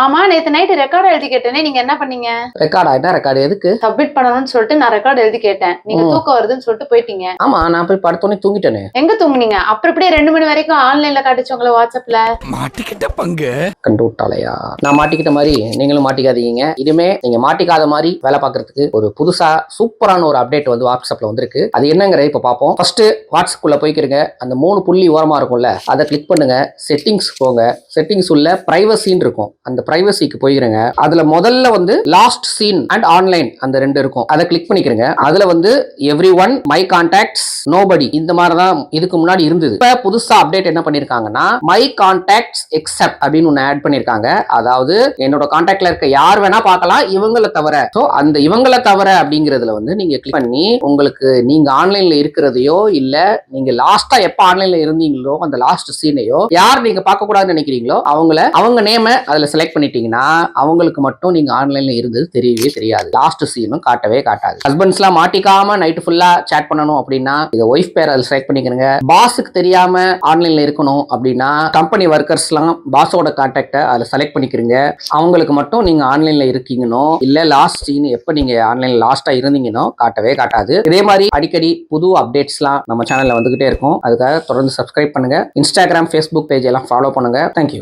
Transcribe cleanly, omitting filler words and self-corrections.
ஆமா, நேத்து night record எழுதி கேட்டேனே, நீங்க என்ன பண்ணீங்க? ரெக்கார்டா? என்ன ரெக்கார்டு? எதுக்கு? சப்மிட் பண்ணணும்னு சொல்லிட்டு நான் ரெக்கார்ட் எழுதி கேட்டேன். நீங்க தூக்கம் வருதுன்னு சொல்லிட்டு போயிட்டீங்க. ஆமா, நான் போய் படுத்தோனே தூங்கிட்டேனே. எங்க தூங்குனீங்க? அப்புறம் எப்படியே 2 மணி வரைக்கும் ஆன்லைன்ல காட்டுச்சு உங்கள வாட்ஸ்அப்ல? மாட்டிக்கிட்ட பங்கு. கண்டு விட்டாலையா? நான் மாட்டிக்கிட்ட மாதிரி நீங்களும் மாட்டிக்காதீங்க. இனிமே நீங்க மாட்டிக்காத மாதிரி வேலை பார்க்கறதுக்கு ஒரு புதுசா சூப்பரான ஒரு அப்டேட் வந்து வாட்ஸ்அப்ல வந்திருக்கு. அது என்னங்கிற இப்ப பார்ப்போம். ஃபர்ஸ்ட் வாட்ஸ்அப் குள்ள போய்க்கிறங்க. அந்த 3 புள்ளி ஓரமா இருக்கும்ல, அதை கிளிக் பண்ணுங்க. செட்டிங்ஸ் போங்க. செட்டிங்ஸ் உள்ள பிரைவசின்னு இருக்கும். அந்த பிரைவசிக்கு போயிருங்க. அதுல முதல்ல வந்து லாஸ்ட் சீன் அண்ட் ஆன்லைன் அந்த 2 இருக்கும். அதை கிளிக் பண்ணிக்கிறங்க. அதுல வந்து every one, my contacts, nobody, இந்த மாதிரி தான் இதுக்கு முன்னாடி இருந்தது. இப்ப புதுசா அப்டேட் என்ன பண்ணிருக்காங்கன்னா, மை கான்டாக்ட்ஸ் எக்ஸப்ட் அப்படின்னு ஒன்னு ஆட் பண்ணிருக்காங்க. அதாவது என்னோட கான்டாக்ட்ல இருக்க யார் வேணா பார்க்கலாம், இவங்கள தவிர. சோ அந்த இவங்கள தவிர அப்படிங்கறதுல வந்து நீங்க கிளிக் பண்ணி உங்களுக்கு நீங்க ஆன்லைன்ல இருக்கிறதையோ இல்ல நீங்க லாஸ்டா எப்ப ஆன்லைன்ல இருந்தீங்களோ அந்த லாஸ்ட் சீனையோ யார் நீங்க பார்க்க கூடாதுன்னு நினைக்கிறீங்களோ அவங்க நேம அதுல செலக்ட் பண்ணிட்டீங்கன்னா அவங்களுக்கு மட்டும் நீங்க ஆன்லைன்ல இருந்தது தெரியவே தெரியாது. லாஸ்ட் சீனும் காட்டவே காட்டாது. ஹஸ்பண்ட்ஸ்லாம் மாட்டிக்காம நைட் ஃபுல்லா சேட் பண்ணணும் அப்படின்னா இதை ஒய்ஃப் பேர் அதில் செலக்ட் பண்ணிக்கிறங்க. பாஸுக்கு தெரியாம ஆன்லைன்ல இருக்கணும் அப்படின்னா கம்பெனி ஒர்க்கர்ஸ்லாம் பாஸோட கான்டாக்டை அதில் செலக்ட் பண்ணிக்கிறீங்க. அவங்களுக்கு மட்டும் நீங்க ஆன்லைன்ல இருக்கீங்கன்னோ இல்ல லாஸ்ட் சீன் எப்ப நீங்க ஆன்லைன்ல லாஸ்டா இருந்தீங்கன்னோ காட்டவே காட்டாது. இதே மாதிரி அடிக்கடி புது அப்டேட்ஸ்லாம் நம்ம சேனல்ல வந்துகிட்டே இருக்கும். அதுக்காக தொடர்ந்து சப்ஸ்கிரைப் பண்ணுங்க. இன்ஸ்டாகிராம், ஃபேஸ்புக் பேஜ் எல்லாம் ஃபாலோ பண்ணுங்க. தேங்க்யூ.